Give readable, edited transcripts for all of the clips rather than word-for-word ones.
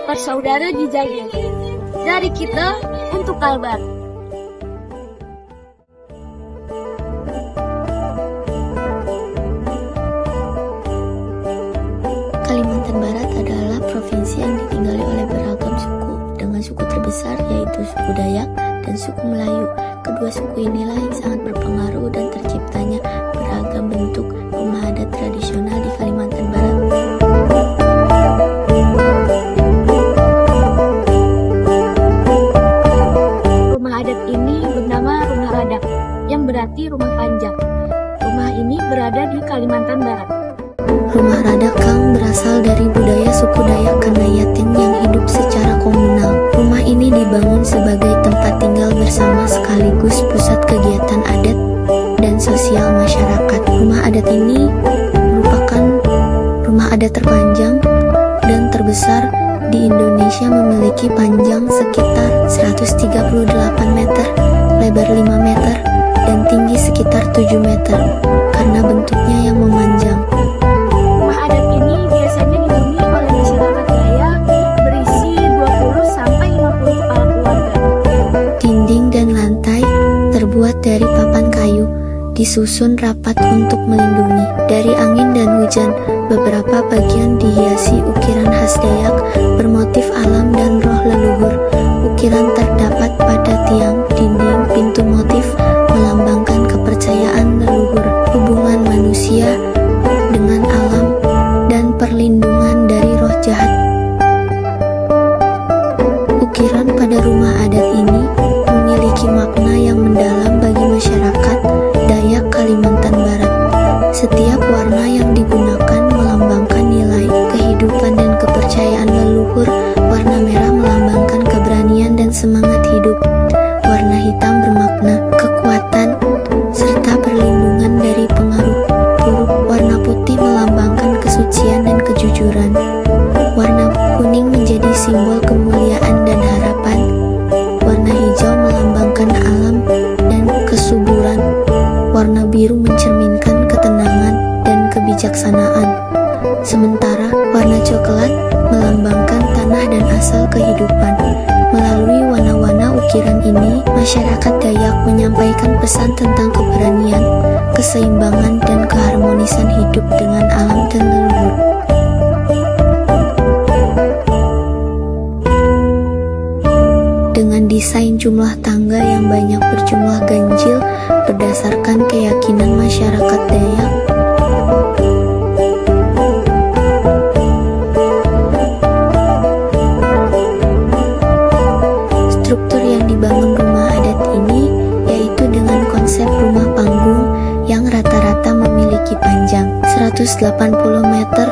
bersaudara dijaga. Dari kita untuk Kalbar. Kalimantan Barat adalah provinsi yang ditinggali oleh beragam suku, dengan suku terbesar yaitu suku Dayak dan suku Melayu. Kedua suku inilah yang sangat berpengaruh dan terciptanya beragam bentuk rumah adat tradisional di Kalimantan Barat. Rumah adat ini bernama Rumah Radak, yang berarti rumah panjang. Rumah ini berada di Kalimantan Barat. Rumah Radakang berasal dari budaya suku Dayak Kanayateng yang hidup secara komunal. Rumah ini dibangun sebagai tempat tinggal bersama sekaligus pusat kegiatan adat dan sosial masyarakat. Rumah adat ini merupakan rumah adat terpanjang dan terbesar di Indonesia, memiliki panjang sekitar 138 meter, lebar 5 meter, dan tinggi sekitar 7 meter karena bentuknya yang memanjang. Dari papan kayu disusun rapat untuk melindungi dari angin dan hujan. Beberapa bagian dihiasi ukiran khas Dayak bermotif alam dan roh leluhur. Ukiran terdapat pada tiang, dinding, pintu. Motif melambangkan kepercayaan leluhur, hubungan manusia dengan alam, dan perlindungan dari roh jahat. Ukiran pada rumah adat ini memiliki makna yang mendalam bagi masyarakat Dayak Kalimantan Barat. Setiap warna yang digunakan melambangkan nilai kehidupan dan kepercayaan leluhur. Warna merah melambangkan keberanian dan semangat hidup. Warna hitam bermakna kekuatan serta perlindungan dari pengaruh buruk. Warna putih melambangkan kesucian dan kejujuran. Warna kuning menjadi simbol kemuliaan dan harapan. Warna hijau melambangkan alam dan kesuburan. Warna biru mencerminkan ketenangan dan kebijaksanaan. Sementara warna coklat melambangkan tanah dan asal kehidupan. Melalui warna-warna ukiran ini, masyarakat Dayak menyampaikan pesan tentang keberanian, keseimbangan, dan keharmonisan hidup dengan alam dan leluhur. Dengan desain jumlah tangga yang banyak berjumlah ganjil berdasarkan keyakinan masyarakat Dayak. Struktur yang dibangun rumah adat ini yaitu dengan konsep rumah panggung yang rata-rata memiliki panjang 180 meter,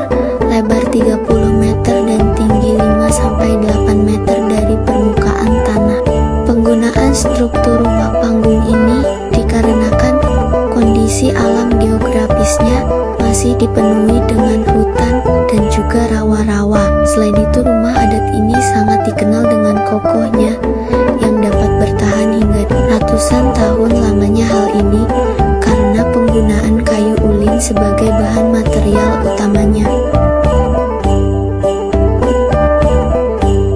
lebar 30 meter, dan tinggi 5-8 meter dari permukaan tanah. Penggunaan struktur rumah panggung ini dikarenakan kondisi alam geografisnya masih dipenuhi dengan hutan dan juga rawa-rawa. Selain itu, rumah adat ini sangat dikenal dengan kokohnya yang dapat bertahan hingga ratusan tahun lamanya. Hal ini karena penggunaan kayu ulin sebagai bahan material utamanya.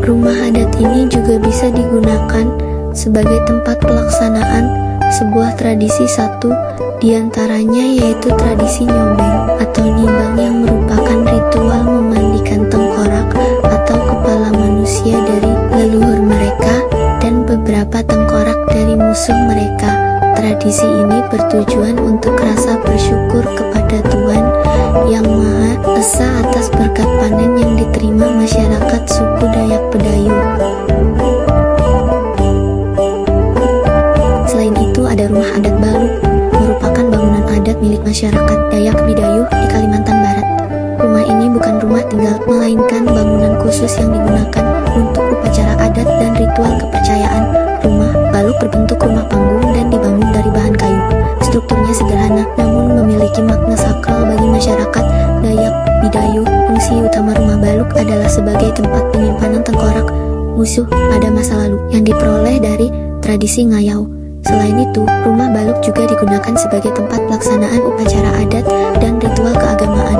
Rumah adat ini juga bisa digunakan sebagai tempat pelaksanaan sebuah tradisi. Satu diantaranya yaitu tradisi nyobeng atau nimbang, yang merupakan ritual memandikan tengkorak atau kepala manusia dari leluhur mereka dan beberapa tengkorak dari musuh mereka. Tradisi ini bertujuan untuk rasa bersyukur kepada Tuhan Yang Maha Esa atas berkat panen yang diterima masyarakat suku Dayak Bedayu. Selain itu, ada rumah adat Baluk, merupakan bangunan adat milik masyarakat Dayak Bidayuh di Kalimantan Barat. Rumah ini bukan rumah tinggal, melainkan bangunan khusus yang digunakan untuk upacara adat dan ritual kepercayaan. Rumah Baluk berbentuk rumah panggung dan dibangun dari bahan kayu. Strukturnya sederhana, namun memiliki makna sakral bagi masyarakat Dayak Bidayuh. Fungsi utama rumah Baluk adalah sebagai tempat penyimpanan tengkorak musuh pada masa lalu yang diperoleh dari tradisi ngayau. Selain itu, rumah Baluk juga digunakan sebagai tempat pelaksanaan upacara adat dan ritual keagamaan.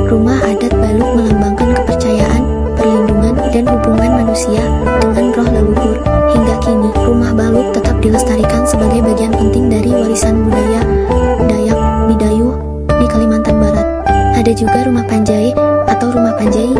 Rumah adat Baluk melambangkan kepercayaan, perlindungan, dan hubungan manusia dengan roh leluhur. Hingga kini, rumah balut tetap dilestarikan sebagai bagian penting dari warisan budaya Dayak Bidayuh di Kalimantan Barat. Ada juga rumah Panjai atau rumah Panjai,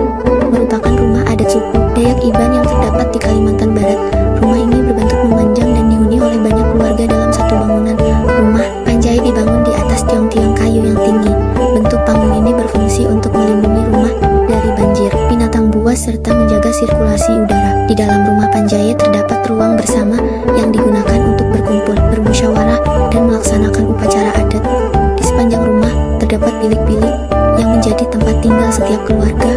merupakan rumah adat suku Dayak Iban yang terdapat di Kalimantan Barat. Rumah ini berbentuk memanjang dan dihuni oleh banyak keluarga dalam satu bangunan. Rumah Panjai dibangun di atas tiang-tiang kayu yang tinggi. Bentuk panggung ini berfungsi untuk melindungi rumah dari banjir, binatang buas, serta menjaga sirkulasi udara. Di dalam rumah Panjai terdapat ruang bersama yang digunakan untuk berkumpul, bermusyawarah, dan melaksanakan upacara adat. Di sepanjang rumah terdapat bilik-bilik yang menjadi tempat tinggal setiap keluarga.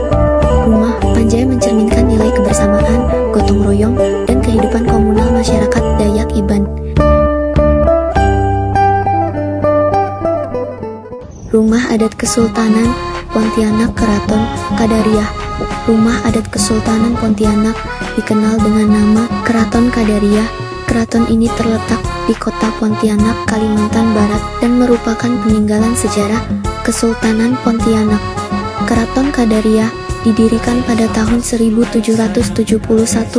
Rumah Panjai mencerminkan nilai kebersamaan, gotong royong, dan kehidupan komunal masyarakat Dayak Iban. Rumah adat Kesultanan Pontianak Keraton Qadariyah. Rumah adat Kesultanan Pontianak dikenal dengan nama Keraton Qadariyah. Keraton ini terletak di kota Pontianak, Kalimantan Barat, dan merupakan peninggalan sejarah Kesultanan Pontianak. Keraton Qadariyah didirikan pada tahun 1771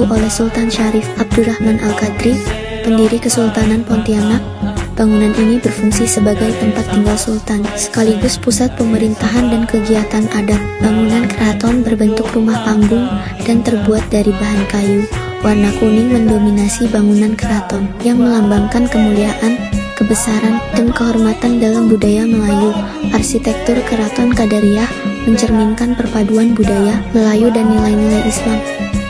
oleh Sultan Syarif Abdurrahman Al-Qadri, pendiri Kesultanan Pontianak. Bangunan ini berfungsi sebagai tempat tinggal sultan, sekaligus pusat pemerintahan dan kegiatan adat. Bangunan keraton berbentuk rumah panggung dan terbuat dari bahan kayu. Warna kuning mendominasi bangunan keraton, yang melambangkan kemuliaan, kebesaran, dan kehormatan dalam budaya Melayu. Arsitektur Keraton Qadariyah mencerminkan perpaduan budaya Melayu dan nilai-nilai Islam.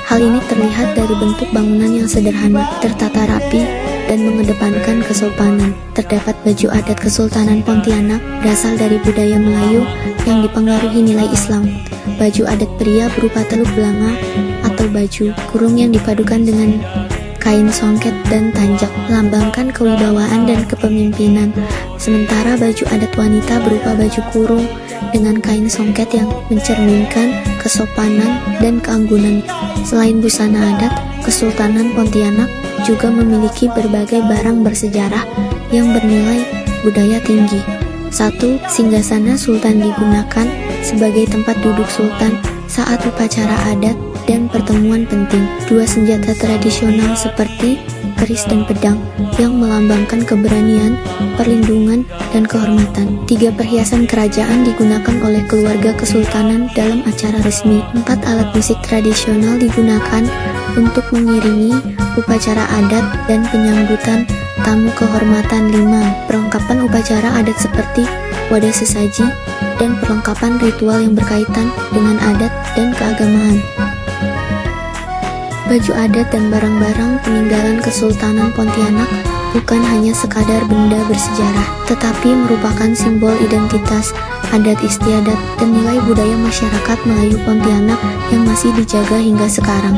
Hal ini terlihat dari bentuk bangunan yang sederhana, tertata rapi, dan mengedepankan kesopanan. Terdapat baju adat Kesultanan Pontianak berasal dari budaya Melayu yang dipengaruhi nilai Islam. Baju adat pria berupa teluk belanga atau baju kurung yang dipadukan dengan kain songket dan tanjak, melambangkan kewibawaan dan kepemimpinan. Sementara baju adat wanita berupa baju kurung dengan kain songket yang mencerminkan kesopanan dan keanggunan. Selain busana adat, Kesultanan Pontianak juga memiliki berbagai barang bersejarah yang bernilai budaya tinggi. 1. Singgasana Sultan digunakan sebagai tempat duduk sultan saat upacara adat dan pertemuan penting. 2. Senjata tradisional seperti keris dan pedang yang melambangkan keberanian, perlindungan, dan kehormatan. 3. Perhiasan kerajaan digunakan oleh keluarga kesultanan dalam acara resmi. 4. Alat musik tradisional digunakan untuk mengiringi upacara adat dan penyambutan tamu kehormatan. 5. Perlengkapan upacara adat seperti wadah sesaji dan perlengkapan ritual yang berkaitan dengan adat dan keagamaan. Baju adat dan barang-barang peninggalan Kesultanan Pontianak bukan hanya sekadar benda bersejarah, tetapi merupakan simbol identitas, adat istiadat, dan nilai budaya masyarakat Melayu Pontianak yang masih dijaga hingga sekarang.